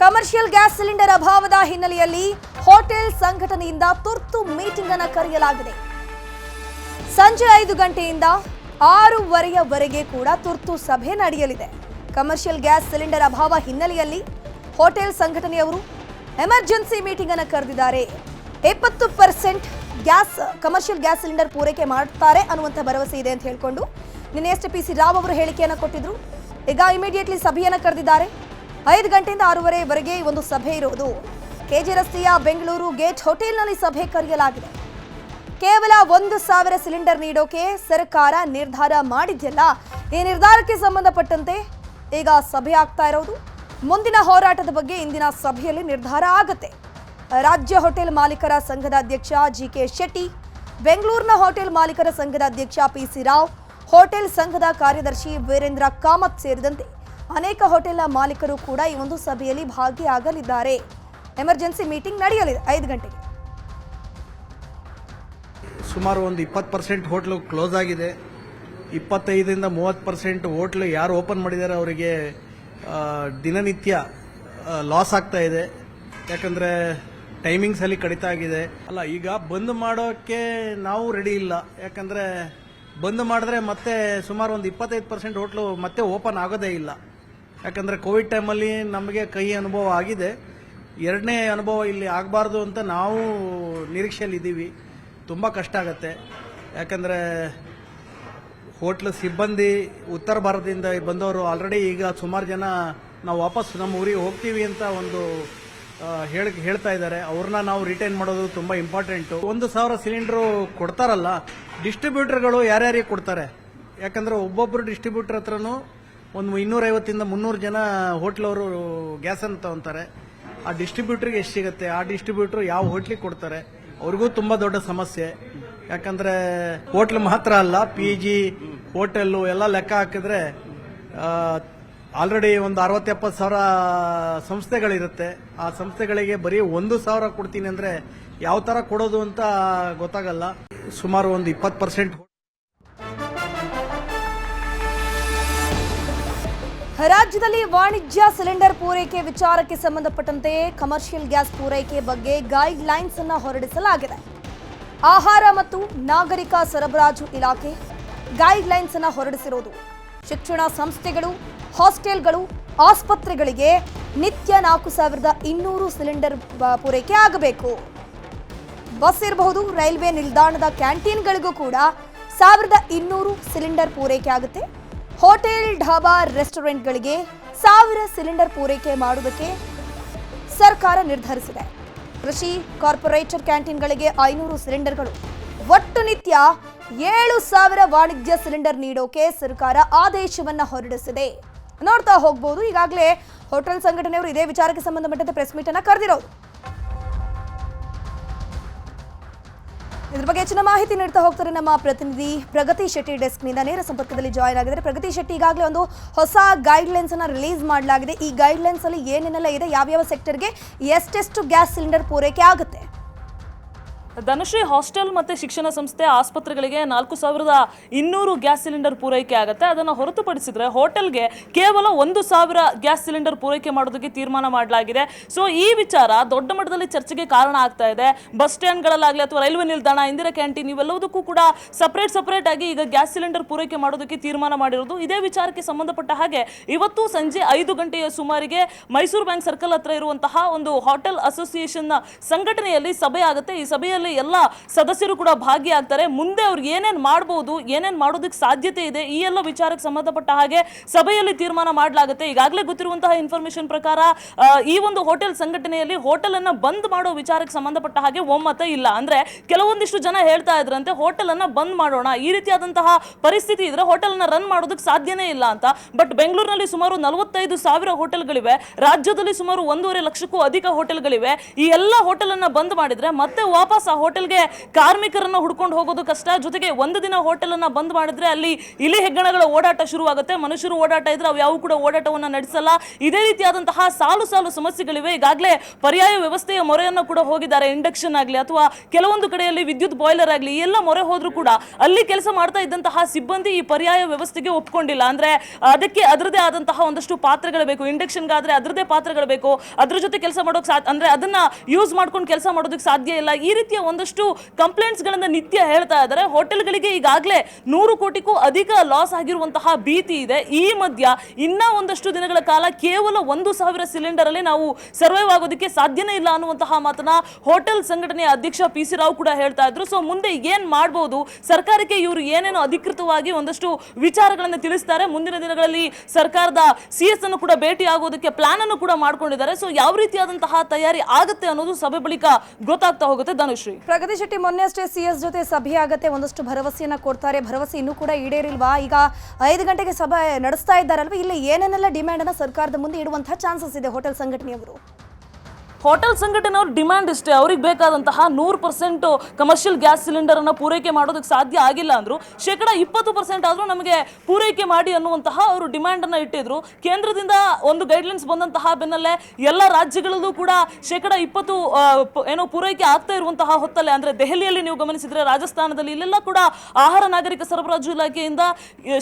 Commercial gas cylinder ಅಭಾವದ ಹಿನ್ನೆಲೆಯಲ್ಲಿ hotel ಸಂಘಟನೆಯಿಂದ ತುರ್ತು ಮೀಟಿಂಗ್ ಅನ್ನು ಕರೆಯಲಾಗಿದೆ. ಸಂಜೆ 5 ಗಂಟೆಯಿಂದ 6:30ವರೆಗೆ ಕೂಡ ತುರ್ತು ಸಭೆ ನಡೆಯಲಿದೆ. ಕಮರ್ಷಿಯಲ್ ಗ್ಯಾಸ್ ಸಿಲಿಂಡರ್ ಅಭಾವ ಹಿನ್ನೆಲೆಯಲ್ಲಿ ಹೋಟೆಲ್ ಸಂಘಟನೆಯವರು ಎಮರ್ಜೆನ್ಸಿ ಮೀಟಿಂಗ್ ಅನ್ನು ಕರೆದಿದ್ದಾರೆ. 20% ಗ್ಯಾಸ್ ಕಮರ್ಷಿಯಲ್ ಗ್ಯಾಸ್ ಸಿಲಿಂಡರ್ ಪೂರೈಕೆ ಮಾಡ್ತಾರೆ ಅನ್ನುವಂಥ ಭರವಸೆ ಇದೆ ಅಂತ ಹೇಳಿಕೊಂಡು ನಿನ್ನೆ ಎಸ್.ಟಿ.ಪಿ.ಸಿ. ರಾವ್ ಅವರು ಹೇಳಿಕೆಯನ್ನು ಕೊಟ್ಟಿದ್ರು. ಈಗ ಇಮಿಡಿಯೇಟ್ಲಿ ಸಭೆಯನ್ನು ಕರೆದಿದ್ದಾರೆ. 5 ಗಂಟೆಯಿಂದ 6:30ವರೆಗೆ ಈ ಒಂದು ಸಭೆ ಇರೋದು. ಕೆಜಿ ರಸ್ತೆಯ ಬೆಂಗಳೂರು ಗೇಟ್ ಹೋಟೆಲ್ನಲ್ಲಿ ಸಭೆ ಕರೆಯಲಾಗಿದೆ. ಕೇವಲ 1,000 ಸಿಲಿಂಡರ್ ನೀಡೋಕೆ ಸರ್ಕಾರ ನಿರ್ಧಾರ ಮಾಡಿದ್ಯಲ್ಲ, ಈ ನಿರ್ಧಾರಕ್ಕೆ ಸಂಬಂಧಪಟ್ಟಂತೆ ಈಗ ಸಭೆ ಆಗ್ತಾ ಇರೋದು. ಮುಂದಿನ ಹೋರಾಟದ ಬಗ್ಗೆ ಇಂದಿನ ಸಭೆಯಲ್ಲಿ ನಿರ್ಧಾರ ಆಗುತ್ತೆ. ರಾಜ್ಯ ಹೋಟೆಲ್ ಮಾಲೀಕರ ಸಂಘದ ಅಧ್ಯಕ್ಷ ಜಿ.ಕೆ. ಶೆಟ್ಟಿ, ಬೆಂಗಳೂರಿನ ಹೋಟೆಲ್ ಮಾಲೀಕರ ಸಂಘದ ಅಧ್ಯಕ್ಷ ಪಿ.ಸಿ. ರಾವ್, ಹೋಟೆಲ್ ಸಂಘದ ಕಾರ್ಯದರ್ಶಿ ವೀರೇಂದ್ರ ಕಾಮತ್ ಸೇರಿದಂತೆ ಅನೇಕ ಹೋಟೆಲ್ನ ಮಾಲೀಕರು ಕೂಡ ಈ ಒಂದು ಸಭೆಯಲ್ಲಿ ಭಾಗಿಯಾಗಲಿದ್ದಾರೆ. ಎಮರ್ಜೆನ್ಸಿ ಮೀಟಿಂಗ್ ನಡೆಯಲಿದೆ 5 ಗಂಟೆಗೆ. ಸುಮಾರು ಒಂದು 20% ಹೋಟ್ಲು ಕ್ಲೋಸ್ ಆಗಿದೆ. 25ರಿಂದ 30% ಹೋಟ್ಲು ಯಾರು ಓಪನ್ ಮಾಡಿದ್ದಾರೆ ಅವರಿಗೆ ದಿನನಿತ್ಯ ಲಾಸ್ ಆಗ್ತಾ ಇದೆ. ಯಾಕಂದರೆ ಟೈಮಿಂಗ್ಸಲ್ಲಿ ಕಡಿತ ಆಗಿದೆ. ಅಲ್ಲ, ಈಗ ಬಂದ್ ಮಾಡೋಕ್ಕೆ ನಾವು ರೆಡಿ ಇಲ್ಲ. ಯಾಕಂದರೆ ಬಂದ್ ಮಾಡಿದ್ರೆ ಮತ್ತೆ ಸುಮಾರು ಒಂದು 25% ಹೋಟ್ಲು ಮತ್ತೆ ಓಪನ್ ಆಗೋದೇ ಇಲ್ಲ. ಯಾಕಂದರೆ ಕೋವಿಡ್ ಟೈಮಲ್ಲಿ ನಮಗೆ ಕಹಿ ಅನುಭವ ಆಗಿದೆ. 2ನೇ ಅನುಭವ ಇಲ್ಲಿ ಆಗಬಾರ್ದು ಅಂತ ನಾವು ನಿರೀಕ್ಷೆಯಲ್ಲಿದ್ದೀವಿ. ತುಂಬ ಕಷ್ಟ ಆಗುತ್ತೆ. ಯಾಕಂದರೆ ಹೋಟ್ಲು ಸಿಬ್ಬಂದಿ ಉತ್ತರ ಭಾರತದಿಂದ ಬಂದವರು ಆಲ್ರೆಡಿ ಈಗ ಸುಮಾರು ಜನ ನಾವು ವಾಪಸ್ ನಮ್ಮ ಊರಿಗೆ ಹೋಗ್ತೀವಿ ಅಂತ ಒಂದು ಹೇಳ್ತಾ ಇದ್ದಾರೆ. ಅವ್ರನ್ನ ನಾವು ರಿಟೈನ್ ಮಾಡೋದು ತುಂಬ ಇಂಪಾರ್ಟೆಂಟು. 1,000 ಸಿಲಿಂಡರು ಕೊಡ್ತಾರಲ್ಲ, ಡಿಸ್ಟ್ರಿಬ್ಯೂಟರ್ಗಳು ಯಾರ್ಯಾರಿಗೆ ಕೊಡ್ತಾರೆ? ಯಾಕಂದರೆ ಒಬ್ಬೊಬ್ಬರು ಡಿಸ್ಟ್ರಿಬ್ಯೂಟರ್ ಹತ್ರನೂ ಒಂದು 250ರಿಂದ 300 ಜನ ಹೋಟ್ಲವರು ಗ್ಯಾಸನ್ನು ತಗೊತಾರೆ. ಆ ಡಿಸ್ಟ್ರಿಬ್ಯೂಟರ್ಗೆ ಎಷ್ಟು ಸಿಗುತ್ತೆ? ಆ ಡಿಸ್ಟ್ರಿಬ್ಯೂಟರ್ ಯಾವ ಹೋಟ್ಲಿಗೆ ಕೊಡ್ತಾರೆ? ಅವ್ರಿಗೂ ತುಂಬ ದೊಡ್ಡ ಸಮಸ್ಯೆ. ಯಾಕಂದರೆ ಹೋಟ್ಲ್ ಮಾತ್ರ ಅಲ್ಲ, PG ಹೋಟೆಲ್ಲು ಎಲ್ಲ ಲೆಕ್ಕ ಹಾಕಿದ್ರೆ ಆಲ್ರೆಡಿ ಒಂದು 60-70 ಸಾವಿರ ಸಂಸ್ಥೆಗಳಿರುತ್ತೆ. ಆ ಸಂಸ್ಥೆಗಳಿಗೆ ಬರೀ 1,000 ಕೊಡ್ತೀನಿ ಅಂದರೆ ಯಾವ ಥರ ಕೊಡೋದು ಅಂತ ಗೊತ್ತಾಗಲ್ಲ. ಸುಮಾರು ಒಂದು 20%. ರಾಜ್ಯದಲ್ಲಿ ವಾಣಿಜ್ಯ ಸಿಲಿಂಡರ್ ಪೂರೈಕೆ ವಿಚಾರಕ್ಕೆ ಸಂಬಂಧಪಟ್ಟಂತೆ ಕಮರ್ಷಿಯಲ್ ಗ್ಯಾಸ್ ಪೂರೈಕೆ ಬಗ್ಗೆ ಗೈಡ್ ಲೈನ್ಸ್ ಅನ್ನು ಹೊರಡಿಸಲಾಗಿದೆ. ಆಹಾರ ಮತ್ತು ನಾಗರಿಕ ಸರಬರಾಜು ಇಲಾಖೆ ಗೈಡ್ ಲೈನ್ಸ್ ಅನ್ನು ಹೊರಡಿಸಿರೋದು. ಶಿಕ್ಷಣ ಸಂಸ್ಥೆಗಳು, ಹಾಸ್ಟೆಲ್ಗಳು, ಆಸ್ಪತ್ರೆಗಳಿಗೆ ನಿತ್ಯ 4,200 ಸಿಲಿಂಡರ್ ಪೂರೈಕೆ ಆಗಬೇಕು. ಬಸ್ ಇರಬಹುದು, ರೈಲ್ವೆ ನಿಲ್ದಾಣದ ಕ್ಯಾಂಟೀನ್ಗಳಿಗೂ ಕೂಡ 1,200 ಸಿಲಿಂಡರ್ ಪೂರೈಕೆ ಆಗುತ್ತೆ. ಹೋಟೆಲ್, ಢಾಬಾ, ರೆಸ್ಟೋರೆಂಟ್ಗಳಿಗೆ 1,000 ಸಿಲಿಂಡರ್ ಪೂರೈಕೆ ಮಾಡುವುದಕ್ಕೆ ಸರ್ಕಾರ ನಿರ್ಧರಿಸಿದೆ. ಕೃಷಿ ಕಾರ್ಪೊರೇಟರ್ ಕ್ಯಾಂಟೀನ್ಗಳಿಗೆ 500 ಸಿಲಿಂಡರ್ಗಳು, ಒಟ್ಟು ನಿತ್ಯ 7,000 ವಾಣಿಜ್ಯ ಸಿಲಿಂಡರ್ ನೀಡೋಕೆ ಸರ್ಕಾರ ಆದೇಶವನ್ನ ಹೊರಡಿಸಿದೆ. ನೋಡ್ತಾ ಹೋಗಬಹುದು. ಈಗಾಗಲೇ ಹೋಟೆಲ್ ಸಂಘಟನೆಯವರು ಇದೇ ವಿಚಾರಕ್ಕೆ ಸಂಬಂಧಪಟ್ಟಂತೆ ಪ್ರೆಸ್ ಮೀಟ್ ಅನ್ನ ಕರೆದಿರೋದು. ಇದ್ರ ಬಗ್ಗೆ ಹೆಚ್ಚಿನ ಮಾಹಿತಿ ನೀಡ್ತಾ ಹೋಗ್ತಾರೆ ನಮ್ಮ ಪ್ರತಿನಿಧಿ ಪ್ರಗತಿ ಶೆಟ್ಟಿ. ಡೆಸ್ಕ್ನಿಂದ ನೇರ ಸಂಪರ್ಕದಲ್ಲಿ ಜಾಯ್ನ್ ಆಗಿದ್ದಾರೆ. ಪ್ರಗತಿ ಶೆಟ್ಟಿ, ಈಗಾಗಲೇ ಒಂದು ಹೊಸ ಗೈಡ್ಲೈನ್ಸ್ ಅನ್ನ ರಿಲೀಸ್ ಮಾಡಲಾಗಿದೆ. ಈ ಗೈಡ್ಲೈನ್ಸ್ ಅಲ್ಲಿ ಏನೇನೆಲ್ಲ ಇದೆ, ಯಾವ್ಯಾವ ಸೆಕ್ಟರ್ಗೆ ಎಷ್ಟೆಷ್ಟು ಗ್ಯಾಸ್ ಸಿಲಿಂಡರ್ ಪೂರೈಕೆ ಆಗುತ್ತೆ? ಧನುಶ್ರೀ, ಹಾಸ್ಟೆಲ್ ಮತ್ತು ಶಿಕ್ಷಣ ಸಂಸ್ಥೆ, ಆಸ್ಪತ್ರೆಗಳಿಗೆ 4,200 ಗ್ಯಾಸ್ ಸಿಲಿಂಡರ್ ಪೂರೈಕೆ ಆಗುತ್ತೆ. ಅದನ್ನು ಹೊರತುಪಡಿಸಿದ್ರೆ ಹೋಟೆಲ್ಗೆ ಕೇವಲ 1,000 ಗ್ಯಾಸ್ ಸಿಲಿಂಡರ್ ಪೂರೈಕೆ ಮಾಡೋದಕ್ಕೆ ತೀರ್ಮಾನ ಮಾಡಲಾಗಿದೆ. ಸೊ ಈ ವಿಚಾರ ದೊಡ್ಡ ಮಟ್ಟದಲ್ಲಿ ಚರ್ಚೆಗೆ ಕಾರಣ ಆಗ್ತಾ ಇದೆ. ಬಸ್ ಸ್ಟ್ಯಾಂಡ್ಗಳಲ್ಲಾಗಲಿ ಅಥವಾ ರೈಲ್ವೆ ನಿಲ್ದಾಣ, ಇಂದಿರಾ ಕ್ಯಾಂಟೀನ್ ಇವೆಲ್ಲದಕ್ಕೂ ಕೂಡ ಸಪರೇಟ್ ಆಗಿ ಈಗ ಗ್ಯಾಸ್ ಸಿಲಿಂಡರ್ ಪೂರೈಕೆ ಮಾಡೋದಕ್ಕೆ ತೀರ್ಮಾನ ಮಾಡಿರೋದು. ಇದೇ ವಿಚಾರಕ್ಕೆ ಸಂಬಂಧಪಟ್ಟ ಹಾಗೆ ಇವತ್ತು ಸಂಜೆ 5 ಗಂಟೆಯ ಸುಮಾರಿಗೆ ಮೈಸೂರು ಬ್ಯಾಂಕ್ ಸರ್ಕಲ್ ಹತ್ರ ಇರುವಂತಹ ಒಂದು ಹೋಟೆಲ್ ಅಸೋಸಿಯೇಷನ್ ಸಂಘಟನೆಯಲ್ಲಿ ಸಭೆ ಆಗುತ್ತೆ. ಈ ಸಭೆಯಲ್ಲಿ ಎಲ್ಲ ಸದಸ್ಯರು ಕೂಡ ಭಾಗಿಯಾಗ್ತಾರೆ. ಮುಂದೆ ಅವ್ರಿಗೆ ಏನೇನ್ ಮಾಡಬಹುದು, ಏನೇನ್ ಮಾಡೋದಕ್ಕೆ ಸಾಧ್ಯತೆ ಇದೆ, ಈ ಎಲ್ಲ ವಿಚಾರಕ್ಕೆ ಸಂಬಂಧಪಟ್ಟ ಹಾಗೆ ಸಭೆಯಲ್ಲಿ ತೀರ್ಮಾನ ಮಾಡಲಾಗುತ್ತೆ. ಈಗಾಗಲೇ ಗೊತ್ತಿರುವಂತಹ ಇನ್ಫಾರ್ಮೇಶನ್ ಪ್ರಕಾರ ಈ ಒಂದು ಹೋಟೆಲ್ ಸಂಘಟನೆಯಲ್ಲಿ ಹೋಟೆಲ್ ಅನ್ನ ಬಂದ್ ಮಾಡೋ ವಿಚಾರಕ್ಕೆ ಸಂಬಂಧಪಟ್ಟ ಹಾಗೆ ಒಮ್ಮತ ಇಲ್ಲ. ಅಂದ್ರೆ ಕೆಲವೊಂದಿಷ್ಟು ಜನ ಹೇಳ್ತಾ ಇದ್ರಂತೆ ಹೋಟೆಲ್ ಅನ್ನ ಬಂದ್ ಮಾಡೋಣ, ಈ ರೀತಿಯಾದಂತಹ ಪರಿಸ್ಥಿತಿ ಇದ್ರೆ ಹೋಟೆಲ್ ಅನ್ನ ರನ್ ಮಾಡೋದಕ್ಕೆ ಸಾಧ್ಯನೇ ಇಲ್ಲ ಅಂತ. ಬಟ್ ಬೆಂಗಳೂರಿನಲ್ಲಿ ಸುಮಾರು 45,000 ಹೋಟೆಲ್ಗಳಿವೆ. ರಾಜ್ಯದಲ್ಲಿ ಸುಮಾರು 1.5 ಲಕ್ಷಕ್ಕೂ ಅಧಿಕ ಹೋಟೆಲ್ಗಳಿವೆ. ಈ ಎಲ್ಲ ಹೋಟೆಲ್ ಅನ್ನ ಬಂದ್ ಮಾಡಿದ್ರೆ ಮತ್ತೆ ವಾಪಸ್ ಹೋಟೆಲ್ಗೆ ಕಾರ್ಮಿಕರನ್ನ ಹುಡ್ಕೊಂಡು ಹೋಗೋದು ಕಷ್ಟ. ಜೊತೆಗೆ ಒಂದು ದಿನ ಹೋಟೆಲ್ ಅನ್ನ ಬಂದ್ ಮಾಡಿದ್ರೆ ಅಲ್ಲಿ ಇಲಿ ಹೆಗ್ಗಣಗಳ ಓಡಾಟ ಶುರುವಾಗುತ್ತೆ. ಮನುಷ್ಯರು ಓಡಾಟ ಇದ್ರೆ ಅವು ಯಾವ ಕೂಡ ಓಡಾಟವನ್ನ ನಡೆಸಲ್ಲ. ಇದೇ ರೀತಿಯಾದಂತಹ ಸಾಲು ಸಾಲು ಸಮಸ್ಯೆಗಳಿವೆ. ಈಗಾಗಲೇ ಪರ್ಯಾಯ ವ್ಯವಸ್ಥೆಯ ಮೊರೆಯನ್ನು ಕೂಡ ಹೋಗಿದ್ದಾರೆ. ಇಂಡಕ್ಷನ್ ಆಗಲಿ ಅಥವಾ ಕೆಲವೊಂದು ಕಡೆಯಲ್ಲಿ ವಿದ್ಯುತ್ ಬಾಯ್ಲರ್ ಆಗಲಿ ಎಲ್ಲ ಮೊರೆ ಹೋದ್ರೂ ಕೂಡ ಅಲ್ಲಿ ಕೆಲಸ ಮಾಡ್ತಾ ಇದ್ದಂತಹ ಸಿಬ್ಬಂದಿ ಈ ಪರ್ಯಾಯ ವ್ಯವಸ್ಥೆಗೆ ಒಪ್ಕೊಂಡಿಲ್ಲ. ಅಂದ್ರೆ ಅದಕ್ಕೆ ಅದರದೇ ಆದಂತಹ ಒಂದಷ್ಟು ಪಾತ್ರೆಗಳು ಬೇಕು. ಇಂಡಕ್ಷನ್ಗಾದ್ರೆ ಅದರದೇ ಪಾತ್ರೆಗಳು ಬೇಕು. ಅದ್ರ ಜೊತೆ ಕೆಲಸ ಮಾಡೋಕೆ ಅಂದ್ರೆ ಅದನ್ನ ಯೂಸ್ ಮಾಡ್ಕೊಂಡು ಕೆಲಸ ಮಾಡೋದಕ್ಕೆ ಸಾಧ್ಯ ಇಲ್ಲ. ಈ ರೀತಿಯ ಒಂದಷ್ಟು ಕಂಪ್ಲೇಂಟ್ಸ್ ಗಳನ್ನ ನಿತ್ಯ ಹೇಳ್ತಾ ಇದ್ದಾರೆ. ಹೋಟೆಲ್ಗಳಿಗೆ ಈಗಾಗಲೇ 100 ಕೋಟಿಗೂ ಅಧಿಕ ಲಾಸ್ ಆಗಿರುವಂತಹ ಭೀತಿ ಇದೆ. ಈ ಮಧ್ಯ ಇನ್ನ ಒಂದಷ್ಟು ದಿನಗಳ ಕಾಲ ಕೇವಲ 1,000 ಸಿಲಿಂಡರ್ ಅಲ್ಲಿ ನಾವು ಸರ್ವೈವ್ ಆಗೋದಕ್ಕೆ ಸಾಧ್ಯನೇ ಇಲ್ಲ ಅನ್ನುವಂತಹ ಮಾತನ್ನ ಹೋಟೆಲ್ ಸಂಘಟನೆಯ ಅಧ್ಯಕ್ಷ PC ರಾವ್ ಕೂಡ ಹೇಳ್ತಾ ಇದ್ರು. ಸೊ ಮುಂದೆ ಏನ್ ಮಾಡಬಹುದು, ಸರ್ಕಾರಕ್ಕೆ ಇವರು ಏನೇನೋ ಅಧಿಕೃತವಾಗಿ ಒಂದಷ್ಟು ವಿಚಾರಗಳನ್ನು ತಿಳಿಸ್ತಾರೆ. ಮುಂದಿನ ದಿನಗಳಲ್ಲಿ ಸರ್ಕಾರದ CS ಅನ್ನು ಕೂಡ ಭೇಟಿ ಆಗೋದಕ್ಕೆ ಪ್ಲಾನ್ ಅನ್ನು ಕೂಡ ಮಾಡ್ಕೊಂಡಿದ್ದಾರೆ. ಸೊ ಯಾವ ರೀತಿಯಾದಂತಹ ತಯಾರಿ ಆಗುತ್ತೆ ಅನ್ನೋದು ಸಭೆ ಬಳಿಕ ಗೊತ್ತಾಗ್ತಾ ಹೋಗುತ್ತೆ. ಧನುಶ್ರೀ, ಪ್ರಗತಿ ಶೆಟ್ಟಿ ಮೊನ್ನೆ ಅಷ್ಟೇ CS ಜೊತೆ ಸಭೆ ಆಗತ್ತೆ, ಒಂದಷ್ಟು ಭರವಸೆಯನ್ನ ಕೊಡ್ತಾರೆ. ಭರವಸೆ ಇನ್ನೂ ಕೂಡ ಈಡೇರಿಲ್ವಾ? ಈಗ 5 ಗಂಟೆಗೆ ಸಭೆ ನಡೆಸ್ತಾ ಇದ್ದಾರಲ್ವಾ, ಇಲ್ಲಿ ಏನೇನೆಲ್ಲ ಡಿಮ್ಯಾಂಡ್ ಅನ್ನ ಸರ್ಕಾರದ ಮುಂದೆ ಇಡುವಂತಹ ಚಾನ್ಸಸ್ ಇದೆ ಹೋಟೆಲ್ ಸಂಘಟನೆಯವರು? ಹೋಟೆಲ್ ಸಂಘಟನೆಯವ್ರ ಡಿಮ್ಯಾಂಡ್ ಇಷ್ಟೇ. ಅವ್ರಿಗೆ ಬೇಕಾದಂತಹ 100% ಕಮರ್ಷಿಯಲ್ ಗ್ಯಾಸ್ ಸಿಲಿಂಡರ್ ಅನ್ನ ಪೂರೈಕೆ ಮಾಡೋದಕ್ಕೆ ಸಾಧ್ಯ ಆಗಿಲ್ಲ ಅಂದ್ರು 20% ಆದ್ರೂ ನಮಗೆ ಪೂರೈಕೆ ಮಾಡಿ ಅನ್ನುವಂತಹ ಅವರು ಡಿಮ್ಯಾಂಡ್ ಅನ್ನ ಇಟ್ಟಿದ್ರು. ಕೇಂದ್ರದಿಂದ ಒಂದು ಗೈಡ್ಲೈನ್ಸ್ ಬಂದಂತಹ ಬೆನ್ನಲ್ಲೇ ಎಲ್ಲ ರಾಜ್ಯಗಳಲ್ಲೂ ಕೂಡ 20% ಏನೋ ಪೂರೈಕೆ ಆಗ್ತಾ ಇರುವಂತಹ ಹೊತ್ತಲ್ಲೇ, ಅಂದ್ರೆ ದೆಹಲಿಯಲ್ಲಿ ನೀವು ಗಮನಿಸಿದ್ರೆ, ರಾಜಸ್ಥಾನದಲ್ಲಿ ಇಲ್ಲೆಲ್ಲ ಕೂಡ ಆಹಾರ ನಾಗರಿಕ ಸರಬರಾಜು ಇಲಾಖೆಯಿಂದ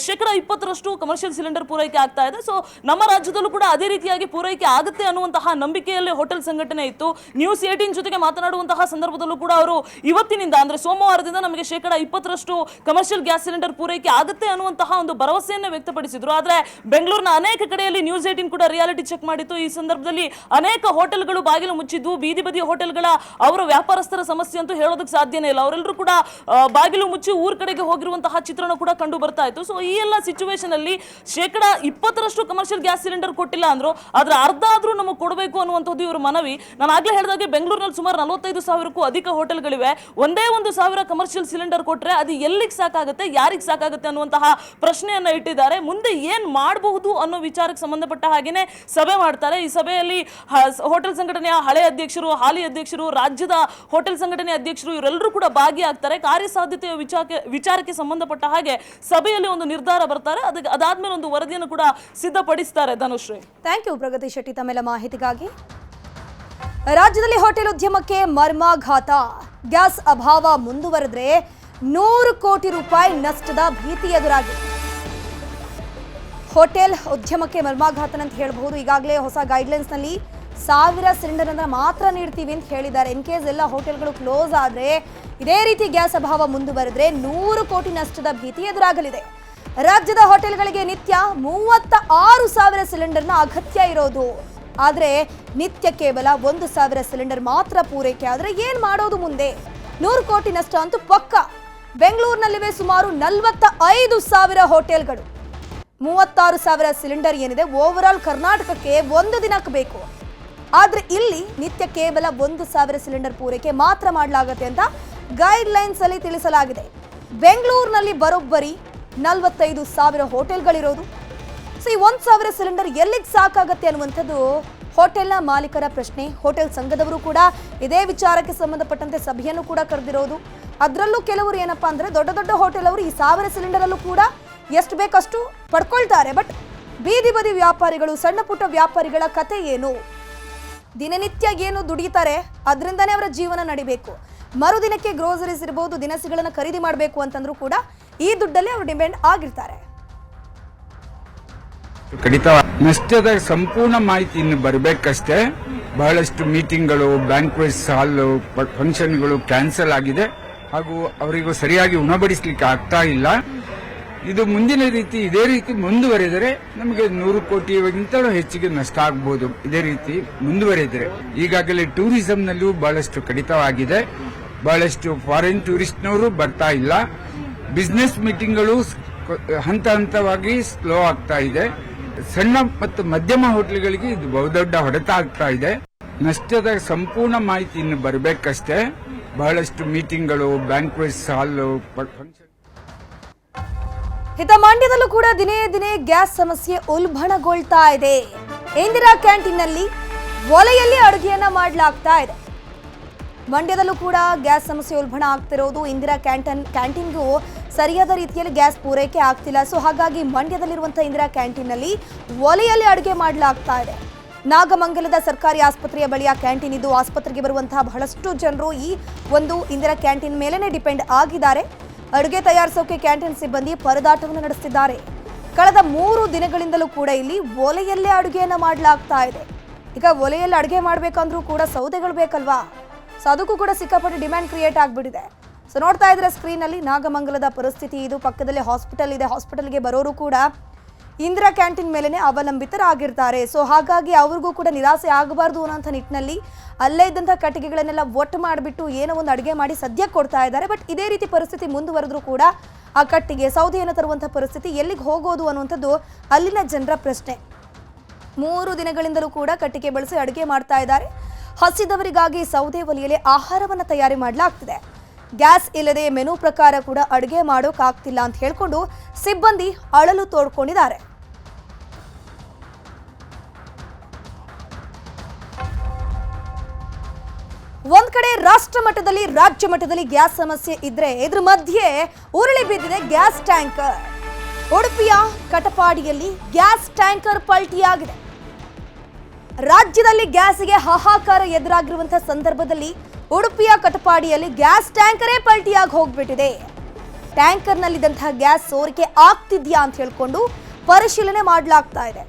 20% ಕಮರ್ಷಿಯಲ್ ಸಿಲಿಂಡರ್ ಪೂರೈಕೆ ಆಗ್ತಾ ಇದೆ. ಸೊ ನಮ್ಮ ರಾಜ್ಯದಲ್ಲೂ ಕೂಡ ಅದೇ ರೀತಿಯಾಗಿ ಪೂರೈಕೆ ಆಗುತ್ತೆ ಅನ್ನುವಂತಹ ನಂಬಿಕೆಯಲ್ಲಿ ಹೋಟೆಲ್ ಸಂಘಟನೆ ಇತ್ತು. ನ್ಯೂಸ್ 18 ಜೊತೆಗೆ ಮಾತನಾಡುವಂತಹ ಸಂದರ್ಭದಲ್ಲೂ ಕೂಡ ಅವರು ಇವತ್ತಿನಿಂದ ಅಂದ್ರೆ ಸೋಮವಾರದಿಂದ ನಮಗೆ 20% ಕಮರ್ಷಿಯಲ್ ಗ್ಯಾಸ್ ಸಿಲಿಂಡರ್ ಪೂರೈಕೆ ಆಗುತ್ತೆ ಅನ್ನುವಂತಹ ಒಂದು ಭರವಸೆಯನ್ನು ವ್ಯಕ್ತಪಡಿಸಿದ್ರು. ಆದ್ರೆ ಬೆಂಗಳೂರಿನ ಅನೇಕ ಕಡೆಯಲ್ಲಿ ನ್ಯೂಸ್ 18 ಕೂಡ ರಿಯಾಲಿಟಿ ಚೆಕ್ ಮಾಡಿತ್ತು. ಈ ಸಂದರ್ಭದಲ್ಲಿ ಅನೇಕ ಹೋಟೆಲ್ಗಳು ಬಾಗಿಲು ಮುಚ್ಚಿದ್ದು, ಬೀದಿ ಬದಿ ಹೋಟೆಲ್ಗಳ ಅವರ ವ್ಯಾಪಾರಸ್ಥರ ಸಮಸ್ಯೆ ಅಂತೂ ಹೇಳೋದಕ್ಕೆ ಸಾಧ್ಯನೇ ಇಲ್ಲ. ಅವರೆಲ್ಲರೂ ಕೂಡ ಬಾಗಿಲು ಮುಚ್ಚಿ ಊರ್ ಕಡೆಗೆ ಹೋಗಿರುವಂತಹ ಚಿತ್ರಣ ಕೂಡ ಕಂಡು ಬರ್ತಾ ಇತ್ತು. ಸೊ ಈ ಎಲ್ಲ ಸಿಚುವೇಶನ್ ಅಲ್ಲಿ 20% ಕಮರ್ಷಿಯಲ್ ಗ್ಯಾಸ್ ಸಿಲಿಂಡರ್ ಕೊಟ್ಟಿಲ್ಲ ಅಂದ್ರು, ಆದ್ರೆ ಅರ್ಧ ಆದ್ರೂ ನಮಗೆ ಕೊಡಬೇಕು ಅನ್ನುವಂಥದ್ದು ಇವರು ಮನವಿ. ನಾನು ಆಗ್ಲೇ ಹೇಳಿದಾಗೆ ಬೆಂಗಳೂರಿನಲ್ಲಿ ಸುಮಾರು 45,000ಕ್ಕೂ ಅಧಿಕ ಹೋಟೆಲ್ಗಳಿವೆ. ಒಂದೇ 1,000 ಕಮರ್ಷಿಯಲ್ ಸಿಲಿಂಡರ್ ಕೊಟ್ರೆ ಅದು ಎಲ್ಲಿಗೆ ಸಾಕಾಗುತ್ತೆ, ಯಾರಿಗೆ ಸಾಕಾಗುತ್ತೆ ಅನ್ನುವಂತಹ ಪ್ರಶ್ನೆಯನ್ನ ಇಟ್ಟಿದ್ದಾರೆ. ಮುಂದೆ ಏನ್ ಮಾಡಬಹುದು ಅನ್ನೋ ವಿಚಾರಕ್ಕೆ ಸಂಬಂಧಪಟ್ಟ ಹಾಗೇನೆ ಸಭೆ ಮಾಡ್ತಾರೆ. ಈ ಸಭೆಯಲ್ಲಿ ಹೋಟೆಲ್ ಸಂಘಟನೆಯ ಹಳೆ ಅಧ್ಯಕ್ಷರು, ಹಾಲಿ ಅಧ್ಯಕ್ಷರು, ರಾಜ್ಯದ ಹೋಟೆಲ್ ಸಂಘಟನೆ ಅಧ್ಯಕ್ಷರು ಇವರೆಲ್ಲರೂ ಕೂಡ ಭಾಗಿಯಾಗ್ತಾರೆ. ಕಾರ್ಯಸಾಧ್ಯತೆಯ ವಿಚಾರಕ್ಕೆ ಸಂಬಂಧಪಟ್ಟ ಹಾಗೆ ಸಭೆಯಲ್ಲಿ ಒಂದು ನಿರ್ಧಾರ ಬರ್ತಾರೆ. ಅದಾದ್ಮೇಲೆ ಒಂದು ವರದಿಯನ್ನು ಕೂಡ ಸಿದ್ಧಪಡಿಸ್ತಾರೆ. ಧನುಶ್ರೀ, ಥ್ಯಾಂಕ್ ಯು ಪ್ರಗತಿ ಶೆಟ್ಟಿ ತಮ್ಮೆಲ್ಲ ಮಾಹಿತಿಗಾಗಿ. ರಾಜ್ಯದಲ್ಲಿ ಹೋಟೆಲ್ ಉದ್ಯಮಕ್ಕೆ ಮರ್ಮಾಘಾತ. ಗ್ಯಾಸ್ ಅಭಾವ ಮುಂದುವರೆದ್ರೆ 100 ಕೋಟಿ ರೂಪಾಯಿ ನಷ್ಟದ ಭೀತಿ ಎದುರಾಗಿದೆ. ಹೋಟೆಲ್ ಉದ್ಯಮಕ್ಕೆ ಮರ್ಮಾಘಾತ ಅಂತ ಹೇಳಬಹುದು. ಈಗಾಗಲೇ ಹೊಸ ಗೈಡ್ಲೈನ್ಸ್ ನಲ್ಲಿ 1000 ಸಿಲಿಂಡರ್ ಅನ್ನ ಮಾತ್ರ ನೀಡ್ತೀವಿ ಅಂತ ಹೇಳಿದ್ದಾರೆ. ಇನ್ ಕೇಸ್ ಎಲ್ಲ ಹೋಟೆಲ್ಗಳು ಕ್ಲೋಸ್ ಆದ್ರೆ, ಇದೇ ರೀತಿ ಗ್ಯಾಸ್ ಅಭಾವ ಮುಂದುವರೆದ್ರೆ 100 ಕೋಟಿ ನಷ್ಟದ ಭೀತಿ ಎದುರಾಗಲಿದೆ. ರಾಜ್ಯದ ಹೋಟೆಲ್ಗಳಿಗೆ ನಿತ್ಯ 36,000 ಸಿಲಿಂಡರ್ನ ಅಗತ್ಯ ಇರೋದು. ಆದ್ರೆ ನಿತ್ಯ ಕೇವಲ 1,000 ಸಿಲಿಂಡರ್ ಮಾತ್ರ ಪೂರೈಕೆ ಆದ್ರೆ ಏನ್ ಮಾಡೋದು ಮುಂದೆ? 100 ಕೋಟಿ ನಷ್ಟ ಅಂತೂ ಪಕ್ಕ. ಬೆಂಗಳೂರಿನಲ್ಲಿವೆ ಸುಮಾರು 45,000 ಹೋಟೆಲ್ಗಳು. 36,000 ಸಿಲಿಂಡರ್ ಏನಿದೆ ಓವರ್ ಆಲ್ ಕರ್ನಾಟಕಕ್ಕೆ ಒಂದು ದಿನಕ್ಕೆ ಬೇಕು. ಆದ್ರೆ ಇಲ್ಲಿ ನಿತ್ಯ ಕೇವಲ 1,000 ಸಿಲಿಂಡರ್ ಪೂರೈಕೆ ಮಾತ್ರ ಮಾಡಲಾಗುತ್ತೆ ಅಂತ ಗೈಡ್ ಲೈನ್ಸ್ ಅಲ್ಲಿ ತಿಳಿಸಲಾಗಿದೆ. ಬೆಂಗಳೂರಿನಲ್ಲಿ ಬರೋಬ್ಬರಿ 45,000 ಹೋಟೆಲ್ಗಳಿರೋದು. ಸೊ ಈ 1,000 ಸಿಲಿಂಡರ್ ಎಲ್ಲಿಗೆ ಸಾಕಾಗತ್ತೆ ಅನ್ನುವಂಥದ್ದು ಹೋಟೆಲ್ನ ಮಾಲೀಕರ ಪ್ರಶ್ನೆ. ಹೋಟೆಲ್ ಸಂಘದವರು ಕೂಡ ಇದೇ ವಿಚಾರಕ್ಕೆ ಸಂಬಂಧಪಟ್ಟಂತೆ ಸಭೆಯನ್ನು ಕೂಡ ಕರೆದಿರೋದು. ಅದರಲ್ಲೂ ಕೆಲವರು ಏನಪ್ಪಾ ಅಂದ್ರೆ ದೊಡ್ಡ ದೊಡ್ಡ ಹೋಟೆಲ್ ಅವರು ಈ 1000 ಸಿಲಿಂಡರ್ ಅಲ್ಲೂ ಕೂಡ ಎಷ್ಟು ಬೇಕಷ್ಟು ಪಡ್ಕೊಳ್ತಾರೆ. ಬಟ್ ಬೀದಿ ಬದಿ ವ್ಯಾಪಾರಿಗಳು, ಸಣ್ಣ ಪುಟ್ಟ ವ್ಯಾಪಾರಿಗಳ ಕತೆ ಏನು? ದಿನನಿತ್ಯ ಏನು ದುಡಿತಾರೆ, ಅದರಿಂದನೇ ಅವರ ಜೀವನ ನಡಿಬೇಕು. ಮರುದಿನಕ್ಕೆ ಗ್ರೋಸರೀಸ್ ಇರಬಹುದು, ದಿನಸಿಗಳನ್ನು ಖರೀದಿ ಮಾಡಬೇಕು ಅಂತಂದ್ರೂ ಕೂಡ ಈ ದುಡ್ಡಲ್ಲೇ ಅವರು ಡಿಪೆಂಡ್ ಆಗಿರ್ತಾರೆ. ಕಡಿತ ನಷ್ಟದ ಸಂಪೂರ್ಣ ಮಾಹಿತಿ ಇನ್ನು ಬರಬೇಕಷ್ಟೇ. ಬಹಳಷ್ಟು ಮೀಟಿಂಗ್ಗಳು, ಬ್ಯಾಂಕ್ವೆಟ್ ಹಾಲ್ ಫಂಕ್ಷನ್ಗಳು ಕ್ಯಾನ್ಸಲ್ ಆಗಿದೆ ಹಾಗೂ ಅವರಿಗೂ ಸರಿಯಾಗಿ ಉಣಬಡಿಸಲಿಕ್ಕೆ ಆಗ್ತಾ ಇಲ್ಲ. ಇದು ಮುಂದಿನ ರೀತಿ ಇದೇ ರೀತಿ ಮುಂದುವರೆದರೆ ನಮಗೆ 100 ಕೋಟಿಗಿಂತಲೂ ಹೆಚ್ಚಿಗೆ ನಷ್ಟ ಆಗಬಹುದು. ಇದೇ ರೀತಿ ಮುಂದುವರೆದರೆ ಈಗಾಗಲೇ ಟೂರಿಸಂನಲ್ಲೂ ಬಹಳಷ್ಟು ಕಡಿತವಾಗಿದೆ. ಬಹಳಷ್ಟು ಫಾರಿನ್ ಟೂರಿಸ್ಟ್ನವರು ಬರ್ತಾ ಇಲ್ಲ. ಬಿಸಿನೆಸ್ ಮೀಟಿಂಗ್ಗಳು ಹಂತ ಹಂತವಾಗಿ ಸ್ಲೋ ಆಗ್ತಾ ಇದೆ. ಸಣ್ಣ ಮತ್ತು ಮಧ್ಯಮ ಹೋಟೆಲ್ಗಳಿಗೆ ಇದು ಬಹುದೊಡ್ಡ ಹೊಡೆತ ಆಗ್ತಾ ಇದೆ. ನಷ್ಟದ ಸಂಪೂರ್ಣ ಮಾಹಿತಿ ಇನ್ನು ಬರಬೇಕಷ್ಟೇ. ಬಹಳಷ್ಟು ಮೀಟಿಂಗ್ಗಳು, ಬ್ಯಾಂಕ್ವೆಟ್ ಹಾಲ್ ಫಂಕ್ಷನ್. ಹಿತ ಮಂಡ್ಯದಲ್ಲೂ ಕೂಡ ದಿನೇ ದಿನೇ ಗ್ಯಾಸ್ ಸಮಸ್ಯೆ ಉಲ್ಬಣಗೊಳ್ತಾ ಇದೆ. ಇಂದಿರಾ ಕ್ಯಾಂಟೀನ್ನಲ್ಲಿ ಒಲೆಯಲ್ಲಿ ಅಡುಗೆಯನ್ನ ಮಾಡಲಾಗ್ತಾ ಇದೆ. ಮಂಡ್ಯದಲ್ಲೂ ಕೂಡ ಗ್ಯಾಸ್ ಸಮಸ್ಯೆ ಉಲ್ಬಣ ಆಗ್ತಿರೋದು. ಇಂದಿರಾ ಕ್ಯಾಂಟೀನ್ಗೂ ಸರಿಯಾದ ರೀತಿಯಲ್ಲಿ ಗ್ಯಾಸ್ ಪೂರೈಕೆ ಆಗ್ತಿಲ್ಲ. ಸೊ ಹಾಗಾಗಿ ಮಂಡ್ಯದಲ್ಲಿರುವಂಥ ಇಂದಿರಾ ಕ್ಯಾಂಟೀನ್ನಲ್ಲಿ ಒಲೆಯಲ್ಲಿ ಅಡುಗೆ ಮಾಡಲಾಗ್ತಾ ಇದೆ. ನಾಗಮಂಗಲದ ಸರ್ಕಾರಿ ಆಸ್ಪತ್ರೆಯ ಬಳಿಯ ಕ್ಯಾಂಟೀನ್ ಇದು. ಆಸ್ಪತ್ರೆಗೆ ಬರುವಂತಹ ಬಹಳಷ್ಟು ಜನರು ಈ ಒಂದು ಇಂದಿರಾ ಕ್ಯಾಂಟೀನ್ ಮೇಲೇನೆ ಡಿಪೆಂಡ್ ಆಗಿದ್ದಾರೆ. ಅಡುಗೆ ತಯಾರಿಸೋಕೆ ಕ್ಯಾಂಟೀನ್ ಸಿಬ್ಬಂದಿ ಪರದಾಟವನ್ನು ನಡೆಸುತ್ತಿದ್ದಾರೆ. ಕಳೆದ 3 ದಿನಗಳಿಂದಲೂ ಕೂಡ ಇಲ್ಲಿ ಒಲೆಯಲ್ಲೇ ಅಡುಗೆಯನ್ನು ಮಾಡಲಾಗ್ತಾ ಇದೆ. ಈಗ ಒಲೆಯಲ್ಲಿ ಅಡುಗೆ ಮಾಡಬೇಕಂದ್ರೂ ಕೂಡ ಸೌದೆಗಳು ಬೇಕಲ್ವಾ? ಸೊ ಅದಕ್ಕೂ ಕೂಡ ಸಿಕ್ಕಾಪಟ್ಟೆ ಡಿಮ್ಯಾಂಡ್ ಕ್ರಿಯೇಟ್ ಆಗಿಬಿಟ್ಟಿದೆ. ಸೊ ನೋಡ್ತಾ ಇದ್ರೆ ಸ್ಕ್ರೀನಲ್ಲಿ ನಾಗಮಂಗಲದ ಪರಿಸ್ಥಿತಿ ಇದು. ಪಕ್ಕದಲ್ಲೇ ಹಾಸ್ಪಿಟಲ್ ಇದೆ. ಹಾಸ್ಪಿಟಲ್ಗೆ ಬರೋರು ಕೂಡ ಇಂದಿರಾ ಕ್ಯಾಂಟೀನ್ ಮೇಲೇ ಅವಲಂಬಿತರಾಗಿರ್ತಾರೆ. ಸೊ ಹಾಗಾಗಿ ಅವ್ರಿಗೂ ಕೂಡ ನಿರಾಸೆ ಆಗಬಾರ್ದು ಅನ್ನೋಂಥ ನಿಟ್ಟಿನಲ್ಲಿ ಅಲ್ಲೇ ಇದ್ದಂಥ ಕಟ್ಟಿಗೆಗಳನ್ನೆಲ್ಲ ಒಟ್ಟು ಮಾಡಿಬಿಟ್ಟು ಏನೋ ಒಂದು ಅಡುಗೆ ಮಾಡಿ ಸದ್ಯಕ್ಕೆ ಕೊಡ್ತಾ ಇದ್ದಾರೆ. ಬಟ್ ಇದೇ ರೀತಿ ಪರಿಸ್ಥಿತಿ ಮುಂದುವರೆದ್ರೂ ಕೂಡ ಆ ಕಟ್ಟಿಗೆ ಸೌದೆಯನ್ನು ತರುವಂಥ ಪರಿಸ್ಥಿತಿ ಎಲ್ಲಿಗೆ ಹೋಗೋದು ಅನ್ನುವಂಥದ್ದು ಅಲ್ಲಿನ ಜನರ ಪ್ರಶ್ನೆ. 3 ದಿನಗಳಿಂದಲೂ ಕೂಡ ಕಟ್ಟಿಗೆ ಬಳಸಿ ಅಡುಗೆ ಮಾಡ್ತಾ ಇದ್ದಾರೆ. ಹಸಿದವರಿಗಾಗಿ ಸೌದೆ ಒಲೆಯಲ್ಲಿ ಆಹಾರವನ್ನು ತಯಾರಿ ಮಾಡಲಾಗ್ತಿದೆ. ಗ್ಯಾಸ್ ಇಲ್ಲದೆ ಮೆನು ಪ್ರಕಾರ ಕೂಡ ಅಡುಗೆ ಮಾಡೋಕ್ಕಾಗ್ತಿಲ್ಲ ಅಂತ ಹೇಳ್ಕೊಂಡು ಸಿಬ್ಬಂದಿ ಅಳಲು ತೋಡ್ಕೊಂಡಿದ್ದಾರೆ. ಒಂದ್ ಕಡೆ ರಾಷ್ಟ್ರ ಮಟ್ಟದಲ್ಲಿ ರಾಜ್ಯ ಮಟ್ಟದಲ್ಲಿ ಗ್ಯಾಸ್ ಸಮಸ್ಯೆ ಇದ್ರೆ ಇದ್ರ ಮಧ್ಯೆ ಉರುಳಿ ಬಿದ್ದಿದೆ ಗ್ಯಾಸ್ ಟ್ಯಾಂಕರ್. ಉಡುಪಿಯ ಕಟಪಾಡಿಯಲ್ಲಿ ಗ್ಯಾಸ್ ಟ್ಯಾಂಕರ್ ಪಲ್ಟಿಯಾಗಿದೆ. ರಾಜ್ಯದಲ್ಲಿ ಗ್ಯಾಸ್ಗೆ ಹಾಹಾಕಾರ ಎದುರಾಗಿರುವಂತಹ ಸಂದರ್ಭದಲ್ಲಿ ಉಡುಪಿಯ ಕಟಪಾಡಿಯಲ್ಲಿ ಗ್ಯಾಸ್ ಟ್ಯಾಂಕರೇ ಪಲ್ಟಿಯಾಗಿ ಹೋಗ್ಬಿಟ್ಟಿದೆ. ಟ್ಯಾಂಕರ್ನಲ್ಲಿದ್ದಂತಹ ಗ್ಯಾಸ್ ಸೋರಿಕೆ ಆಗ್ತಿದ್ಯಾ ಅಂತ ಹೇಳ್ಕೊಂಡು ಪರಿಶೀಲನೆ ಮಾಡಲಾಗ್ತಾ ಇದೆ.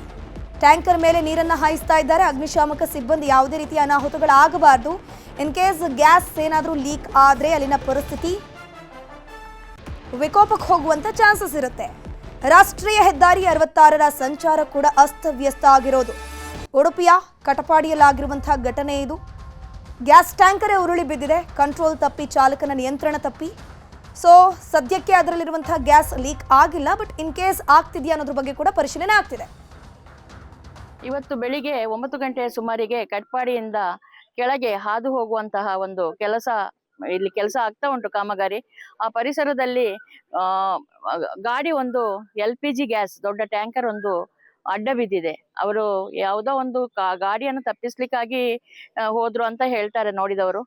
ಟ್ಯಾಂಕರ್ ಮೇಲೆ ನೀರನ್ನು ಹಾಯಿಸ್ತಾ ಇದ್ದಾರೆ. ಅಗ್ನಿಶಾಮಕ ಸಿಬ್ಬಂದಿ ಯಾವುದೇ ರೀತಿಯ ಅನಾಹುತಗಳಾಗಬಾರ್ದು, ಇನ್ ಕೇಸ್ ಗ್ಯಾಸ್ ಏನಾದರೂ ಲೀಕ್ ಆದರೆ ಅಲ್ಲಿನ ಪರಿಸ್ಥಿತಿ ವಿಕೋಪಕ್ಕೆ ಹೋಗುವಂತ ಚಾನ್ಸಸ್ ಇರುತ್ತೆ. ರಾಷ್ಟ್ರೀಯ ಹೆದ್ದಾರಿ 66ರ ಸಂಚಾರ ಕೂಡ ಅಸ್ತವ್ಯಸ್ತ ಆಗಿರೋದು ಉಡುಪಿಯ ಕಟಪಾಡಿಯಲ್ಲಾಗಿರುವಂತಹ ಘಟನೆ ಇದು. ಗ್ಯಾಸ್ ಟ್ಯಾಂಕರೇ ಉರುಳಿ ಬಿದ್ದಿದೆ. ಕಂಟ್ರೋಲ್ ತಪ್ಪಿ ಚಾಲಕನ ನಿಯಂತ್ರಣ ತಪ್ಪಿ. ಸೊ ಸದ್ಯಕ್ಕೆ ಅದರಲ್ಲಿರುವಂತಹ ಗ್ಯಾಸ್ ಲೀಕ್ ಆಗಿಲ್ಲ. ಬಟ್ ಇನ್ ಕೇಸ್ ಆಗ್ತಿದೆಯಾ ಅನ್ನೋದ್ರ ಬಗ್ಗೆ ಕೂಡ ಪರಿಶೀಲನೆ ಆಗ್ತಿದೆ. ಇವತ್ತು ಬೆಳಿಗ್ಗೆ 9 ಗಂಟೆಯ ಸುಮಾರಿಗೆ ಕಟ್ಪಾಡಿಯಿಂದ ಕೆಳಗೆ ಹಾದು ಹೋಗುವಂತಹ ಒಂದು ಇಲ್ಲಿ ಕೆಲಸ ಆಗ್ತಾ ಉಂಟು, ಕಾಮಗಾರಿ. ಆ ಪರಿಸರದಲ್ಲಿ ಗಾಡಿ ಒಂದು LPG ಗ್ಯಾಸ್ ದೊಡ್ಡ ಟ್ಯಾಂಕರ್ ಒಂದು ಅಡ್ಡ ಬಿದ್ದಿದೆ. ಅವರು ಯಾವುದೋ ಒಂದು ಗಾಡಿಯನ್ನು ತಪ್ಪಿಸ್ಲಿಕ್ಕಾಗಿ ಹೋದ್ರು ಅಂತ ಹೇಳ್ತಾರೆ ನೋಡಿದವರು.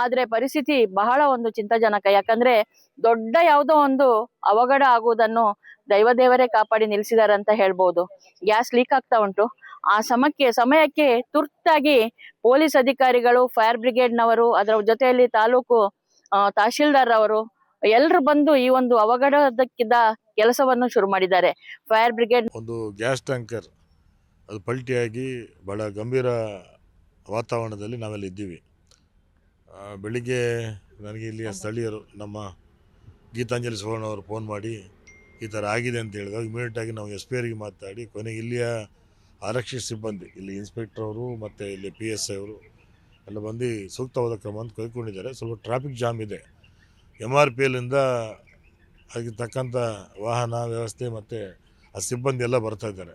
ಆದ್ರೆ ಪರಿಸ್ಥಿತಿ ಬಹಳ ಒಂದು ಚಿಂತಾಜನಕ. ಯಾಕಂದ್ರೆ ದೊಡ್ಡ ಯಾವುದೋ ಒಂದು ಅವಘಡ ಆಗುವುದನ್ನು ದೈವದೇವರೇ ಕಾಪಾಡಿ ನಿಲ್ಸಿದ್ದಾರೆ ಅಂತ ಹೇಳ್ಬೋದು. ಗ್ಯಾಸ್ ಲೀಕ್ ಆಗ್ತಾ ಉಂಟು. ಆ ಸಮಯಕ್ಕೆ ತುರ್ತಾಗಿ ಪೊಲೀಸ್ ಅಧಿಕಾರಿಗಳು, ಫೈರ್ ಬ್ರಿಗೇಡ್ನವರು, ಅದರ ಜೊತೆಯಲ್ಲಿ ತಾಲೂಕು ತಹಶೀಲ್ದಾರ್ ಅವರು ಎಲ್ಲರೂ ಬಂದು ಈ ಒಂದು ಅವಘಡಕ್ಕಿದ್ದ ಕೆಲಸವನ್ನು ಶುರು ಮಾಡಿದ್ದಾರೆ. ಫೈರ್ ಬ್ರಿಗೇಡ್ ಒಂದು ಗ್ಯಾಸ್ ಟ್ಯಾಂಕರ್ ಅದು ಪಲ್ಟಿಯಾಗಿ ಬಹಳ ಗಂಭೀರ ವಾತಾವರಣದಲ್ಲಿ ನಾವೆಲ್ಲ ಇದ್ದೀವಿ. ಬೆಳಿಗ್ಗೆ ನನಗೆ ಇಲ್ಲಿಯ ಸ್ಥಳೀಯರು, ನಮ್ಮ ಗೀತಾಂಜಲಿ ಸುವರ್ಣ ಅವರು ಫೋನ್ ಮಾಡಿ ಈ ಥರ ಆಗಿದೆ ಅಂತ ಹೇಳಿದಾಗ ಇಮಿಡಿಯೇಟಾಗಿ ನಾವು SP ಅವರಿಗೆ ಮಾತಾಡಿ ಕೊನೆಗೆ ಇಲ್ಲಿಯ ಆರಕ್ಷಕ ಸಿಬ್ಬಂದಿ, ಇಲ್ಲಿ ಇನ್ಸ್ಪೆಕ್ಟರ್ ಅವರು ಮತ್ತು ಇಲ್ಲಿ PSI ಅವರು ಎಲ್ಲ ಬಂದು ಸೂಕ್ತವಾದ ಕ್ರಮವನ್ನು ಕೈಗೊಂಡಿದ್ದಾರೆ. ಸ್ವಲ್ಪ ಟ್ರಾಫಿಕ್ ಜಾಮ್ ಇದೆ. MRPLಂದ ಅದಕ್ಕೆ ತಕ್ಕಂಥ ವಾಹನ ವ್ಯವಸ್ಥೆ ಮತ್ತು ಆ ಸಿಬ್ಬಂದಿ ಎಲ್ಲ ಬರ್ತಾ ಇದ್ದಾರೆ.